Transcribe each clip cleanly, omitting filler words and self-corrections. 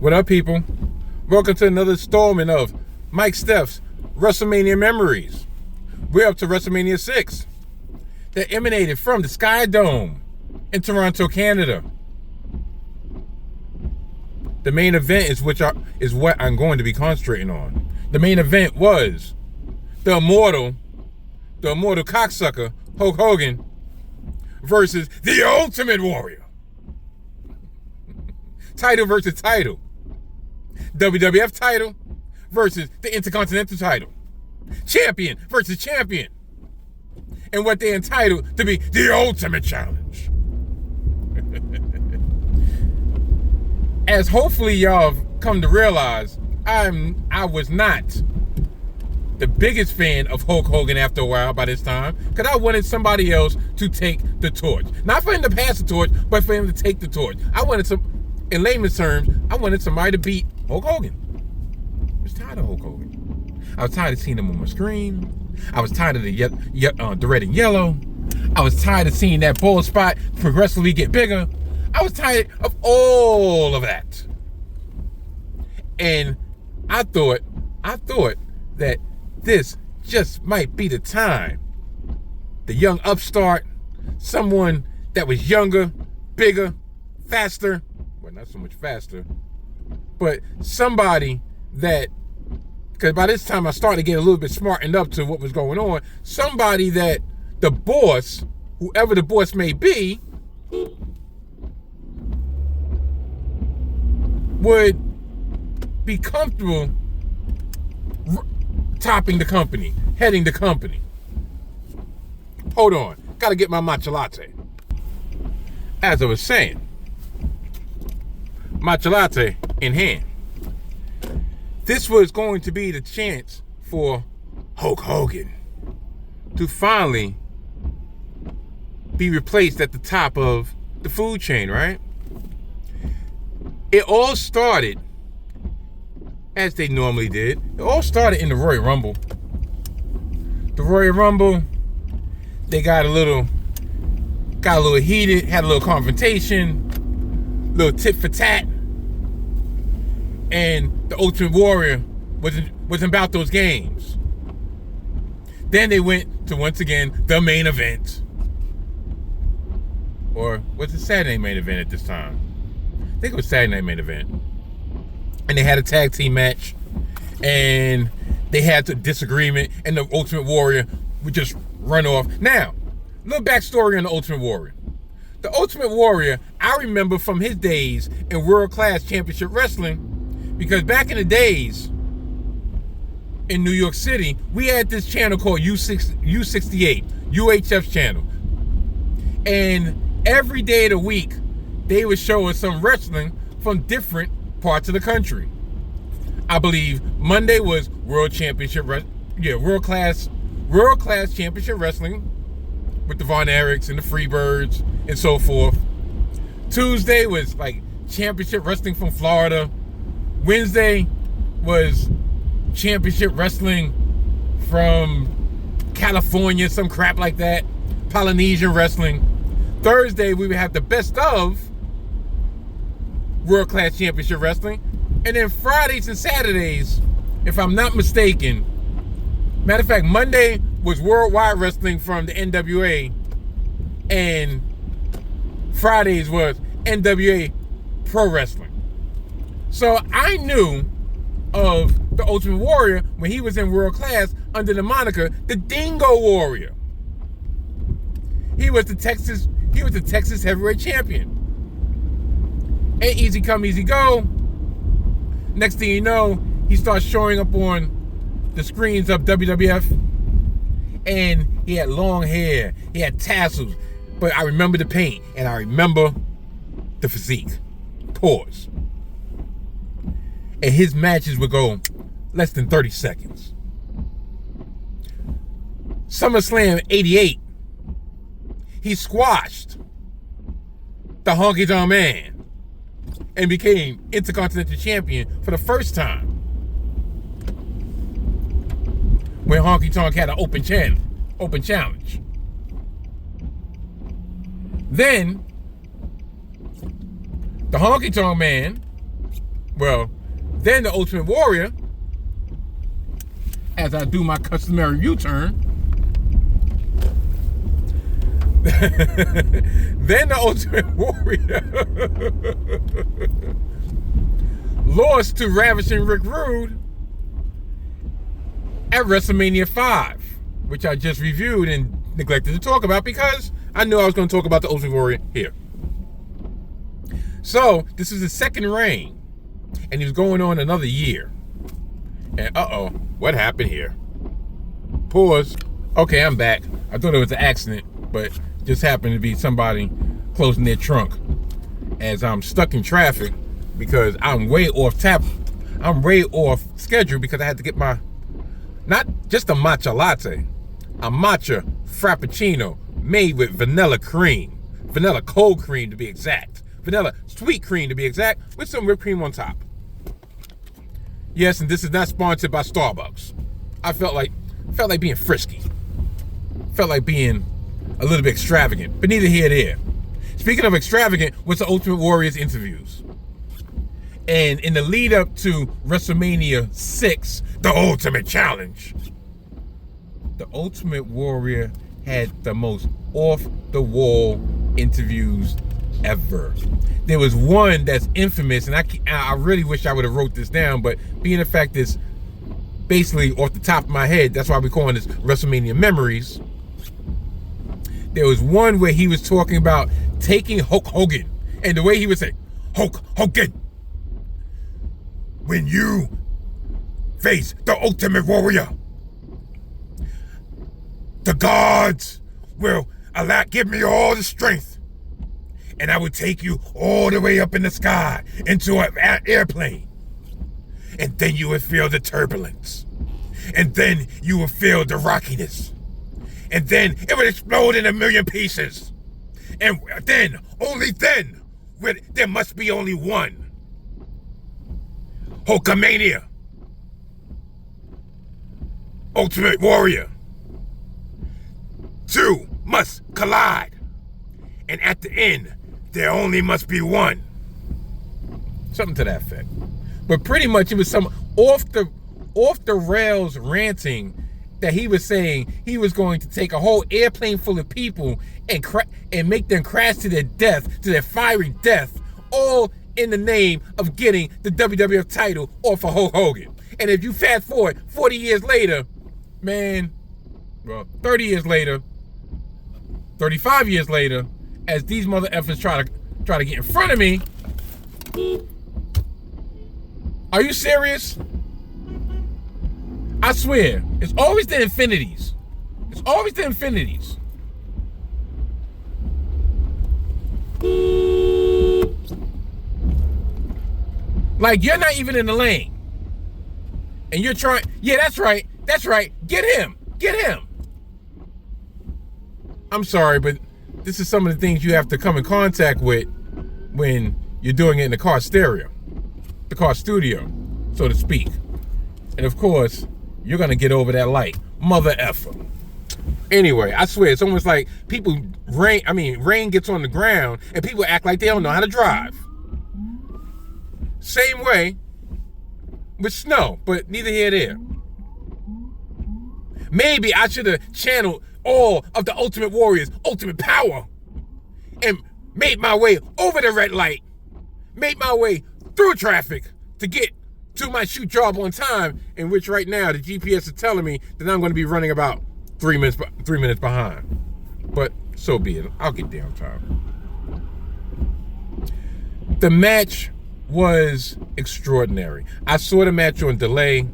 What up, people? Welcome to another installment of Mike Steph's Wrestlemania Memories. We're up to Wrestlemania 6 that emanated from the Sky Dome in Toronto, Canada. The main event is what I'm going to be concentrating on. The main event was the immortal cocksucker, Hulk Hogan, versus the Ultimate Warrior. Title versus title. WWF title versus the Intercontinental title. Champion versus champion. And what they entitled to be the Ultimate Challenge. As hopefully y'all have come to realize, I was not the biggest fan of Hulk Hogan after a while by this time, because I wanted somebody else to take the torch. Not for him to pass the torch, but for him to take the torch. In layman's terms, I wanted somebody to beat Hulk Hogan. I was tired of Hulk Hogan. I was tired of seeing him on my screen. I was tired of the red and yellow. I was tired of seeing that bald spot progressively get bigger. I was tired of all of that. And I thought that this just might be the time. The young upstart, someone that was younger, bigger, faster. Well, not so much faster, but somebody that, because by this time I started to get a little bit smartened up to what was going on, somebody that the boss, whoever the boss may be, would be comfortable topping the company, heading the company. Hold on, gotta get my matcha latte. As I was saying, matcha latte in hand. This was going to be the chance for Hulk Hogan to finally be replaced at the top of the food chain, right? It all started, as they normally did, it all started in the Royal Rumble. The Royal Rumble, they got a little heated, had a little confrontation, little tit for tat, and the Ultimate Warrior wasn't about those games. Then they went to, once again, the main event. Or was it Saturday main event at this time? I think it was Saturday night main event. And they had a tag team match, and they had a disagreement, and the Ultimate Warrior would just run off. Now, a little backstory on the Ultimate Warrior. The Ultimate Warrior, I remember from his days in World Class Championship Wrestling, because back in the days in New York City, we had this channel called U68, UHF's channel. And every day of the week, they would show us some wrestling from different parts of the country. I believe Monday was World Class Championship Wrestling with the Von Erichs and the Freebirds and so forth. Tuesday was like Championship Wrestling from Florida. Wednesday was Championship Wrestling from California, some crap like that. Polynesian Wrestling. Thursday, we would have the best of World Class Championship Wrestling. And then Fridays and Saturdays, if I'm not mistaken, matter of fact, Monday was Worldwide Wrestling from the NWA, and Fridays was NWA Pro Wrestling. So I knew of the Ultimate Warrior when he was in World Class under the moniker the Dingo Warrior. He was the Texas Heavyweight Champion. Ain't easy come, easy go. Next thing you know, he starts showing up on the screens of WWF, and he had long hair, he had tassels, but I remember the paint, and I remember the physique. Pause. And his matches would go less than 30 seconds. SummerSlam 88, he squashed the Honky Tonk Man and became Intercontinental Champion for the first time, when Honky Tonk had an open challenge. Then the Honky Tonk Man Well, then the Ultimate Warrior, as I do my customary U-turn, then the Ultimate Warrior lost to Ravishing Rick Rude at Wrestlemania 5, which I just reviewed and neglected to talk about because I knew I was going to talk about the Ultimate Warrior here. So, this is his second reign, and he was going on another year. And what happened here? Pause. Okay, I'm back. I thought it was an accident, but just happened to be somebody closing their trunk as I'm stuck in traffic because I'm way off schedule because I had to get my, not just a matcha latte, a matcha frappuccino made with vanilla cream, vanilla cold cream to be exact, vanilla sweet cream to be exact, with some whipped cream on top. Yes, and this is not sponsored by Starbucks. I felt like being frisky. Felt like being a little bit extravagant, but neither here nor there. Speaking of extravagant, was the Ultimate Warrior's interviews. And in the lead up to WrestleMania 6, the Ultimate Challenge, the Ultimate Warrior had the most off-the-wall interviews ever. There was one that's infamous, and I really wish I would have wrote this down, but being the fact is basically off the top of my head, that's why we're calling this WrestleMania Memories. There was one where he was talking about taking Hulk Hogan, and the way he would say, Hulk Hogan, when you face the Ultimate Warrior, the gods will give me all the strength, and I will take you all the way up in the sky into an airplane, and then you will feel the turbulence, and then you will feel the rockiness, and then it would explode in a million pieces, and then, only then, there must be only one. Hulkamania. Ultimate Warrior. Two must collide, and at the end, there only must be one. Something to that effect. But pretty much it was some off the rails ranting that he was saying he was going to take a whole airplane full of people and make them crash to their death, to their fiery death, all in the name of getting the WWF title off of Hulk Hogan. And if you fast forward 40 years later, man, well, 30 years later, 35 years later, as these mother effers try to get in front of me, are you serious? I swear, it's always the infinities. It's always the infinities. Like, you're not even in the lane. And you're trying, yeah, that's right, get him. I'm sorry, but this is some of the things you have to come in contact with when you're doing it in the car stereo, the car studio, so to speak. And of course, you're gonna get over that light, mother effer. Anyway, I swear, it's almost like rain gets on the ground and people act like they don't know how to drive. Same way with snow, but neither here nor there. Maybe I should have channeled all of the Ultimate Warrior's ultimate power and made my way over the red light, made my way through traffic to get to my shoot job on time, in which right now the GPS is telling me that I'm going to be running about 3 minutes behind. But so be it. I'll get there on time. The match was extraordinary. I saw the match on delay.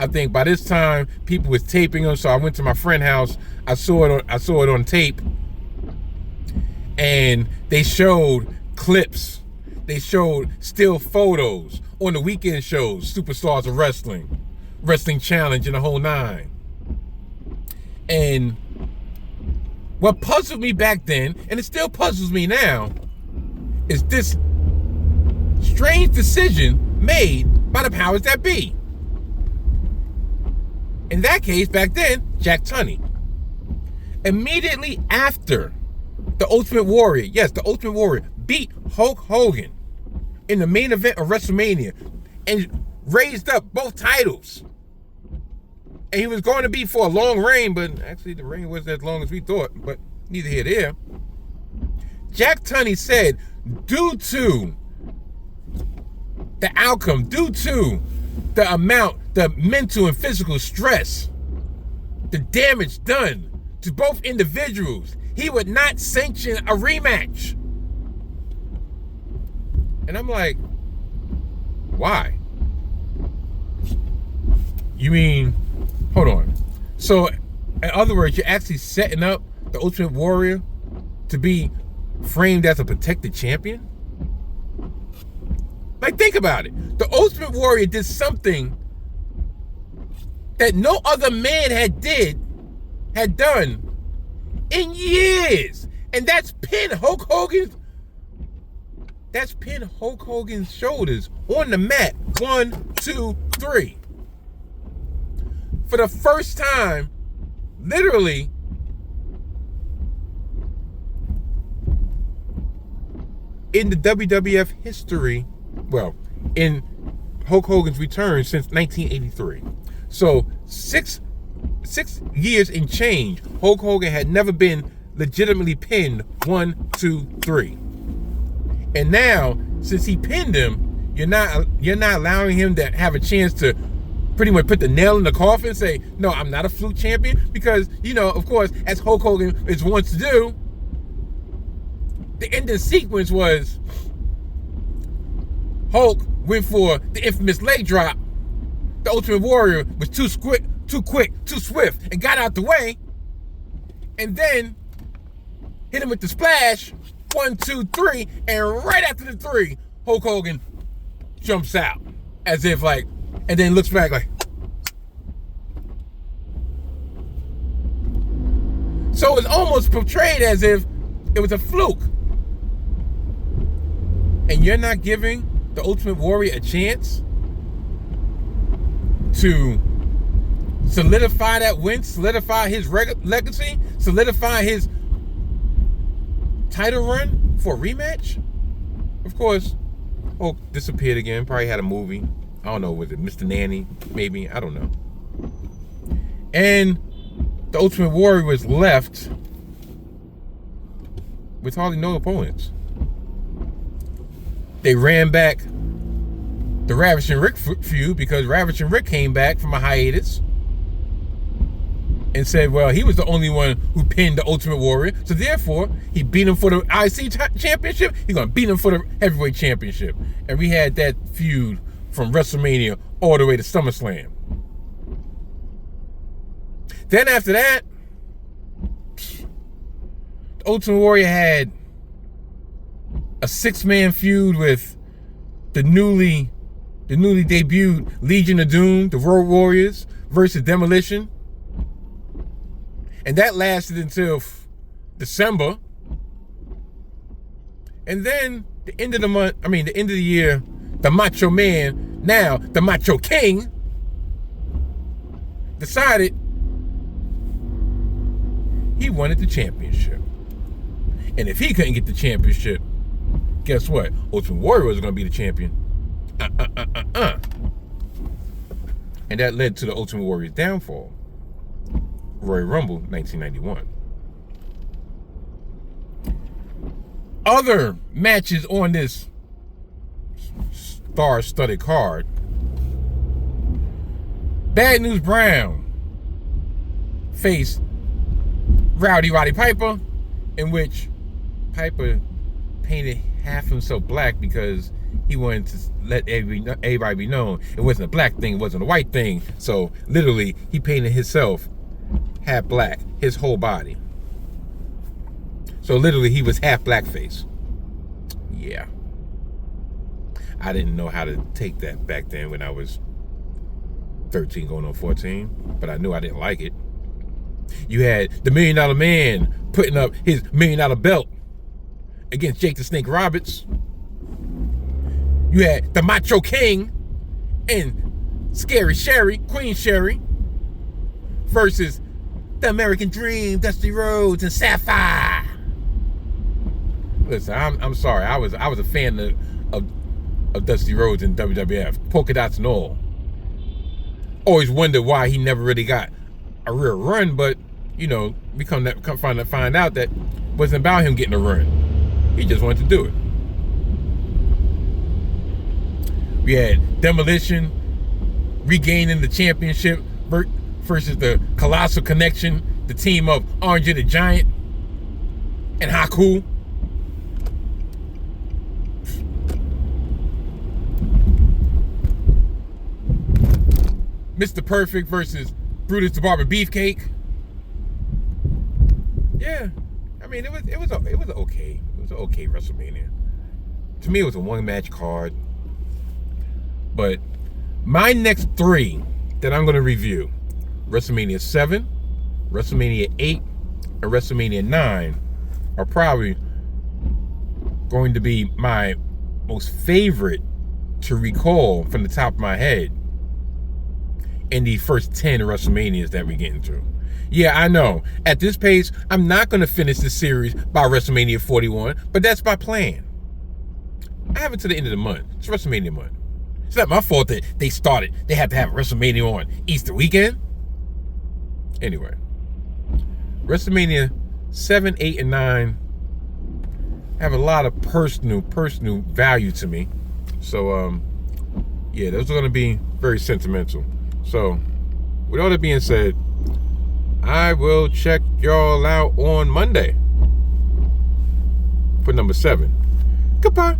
I think by this time people was taping them, so I went to my friend's house. I saw it on tape, and they showed clips. They showed still photos on the weekend shows, Superstars of Wrestling, Wrestling Challenge, and the whole nine. And what puzzled me back then, and it still puzzles me now, is this strange decision made by the powers that be. In that case, back then, Jack Tunney. Immediately after the Ultimate Warrior, yes, the Ultimate Warrior beat Hulk Hogan in the main event of WrestleMania, and raised up both titles. And he was going to be for a long reign, but actually the reign wasn't as long as we thought, but neither here nor there. Jack Tunney said, due to the outcome, due to the amount, the mental and physical stress, the damage done to both individuals, he would not sanction a rematch. And I'm like, why? You mean, hold on. So, in other words, you're actually setting up the Ultimate Warrior to be framed as a protected champion? Like, think about it. The Ultimate Warrior did something that no other man had done in years. And that's pin Hulk Hogan's shoulders on the mat. 1, 2, 3. For the first time, literally, in the WWF history, well, in Hulk Hogan's return since 1983. So 6 years and change, Hulk Hogan had never been legitimately pinned 1, 2, 3. And now, since he pinned him, you're not allowing him to have a chance to pretty much put the nail in the coffin and say, no, I'm not a fluke champion. Because, of course, as Hulk Hogan is wants to do, the ending sequence was Hulk went for the infamous leg drop. The Ultimate Warrior was too quick, too swift, and got out the way. And then hit him with the splash. 1, 2, 3, and right after the 3, Hulk Hogan jumps out as if like, and then looks back like. So it's almost portrayed as if it was a fluke. And you're not giving the Ultimate Warrior a chance to solidify that win, solidify his legacy, solidify his title run for a rematch? Of course, Hulk disappeared again. Probably had a movie. I don't know, was it Mr. Nanny? Maybe, I don't know. And the Ultimate Warrior was left with hardly no opponents. They ran back the Ravishing Rick feud because Ravishing Rick came back from a hiatus and said, well, he was the only one who pinned the Ultimate Warrior, so therefore he beat him for the IC championship. He's gonna beat him for the heavyweight championship. And we had that feud from WrestleMania all the way to SummerSlam. Then after that, the Ultimate Warrior had a 6-man feud with the newly debuted Legion of Doom, the Road Warriors versus Demolition. And that lasted until December. And then the end of the year, the Macho Man, now the Macho King, decided he wanted the championship. And if he couldn't get the championship, guess what? Ultimate Warrior was going to be the champion. And that led to the Ultimate Warrior's downfall. Royal Rumble, 1991. Other matches on this star-studded card. Bad News Brown faced Rowdy Roddy Piper, in which Piper painted half himself black because he wanted to let everybody be known it wasn't a black thing, it wasn't a white thing. So literally, he painted himself half black, his whole body. So literally, he was half blackface. Yeah. I didn't know how to take that back then when I was 13 going on 14, but I knew I didn't like it. You had the $1 Million Man putting up his $1 Million belt against Jake the Snake Roberts. You had the Macho King and Scary Sherry, Queen Sherry, versus the American Dream, Dusty Rhodes and Sapphire. Listen, I'm sorry. I was a fan of of Dusty Rhodes in WWF, polka dots and all. Always wondered why he never really got a real run, but we find out that it wasn't about him getting a run. He just wanted to do it. We had Demolition regaining the championship versus the Colossal Connection, the team of Andre the Giant and Haku. Mr. Perfect versus Brutus the Barber Beefcake. Yeah, I mean it was okay. It was an okay WrestleMania. To me, it was a one-match card. But my next three that I'm going to review, WrestleMania 7, WrestleMania 8, and WrestleMania 9, are probably going to be my most favorite to recall from the top of my head in the first 10 WrestleManias that we're getting through. Yeah, I know. At this pace, I'm not going to finish the series by WrestleMania 41, but that's my plan. I have it to the end of the month. It's WrestleMania month. It's not my fault that they had to have WrestleMania on Easter weekend. Anyway, WrestleMania 7, 8, and 9 have a lot of personal value to me. So, yeah, those are going to be very sentimental. So, with all that being said, I will check y'all out on Monday for number 7. Goodbye.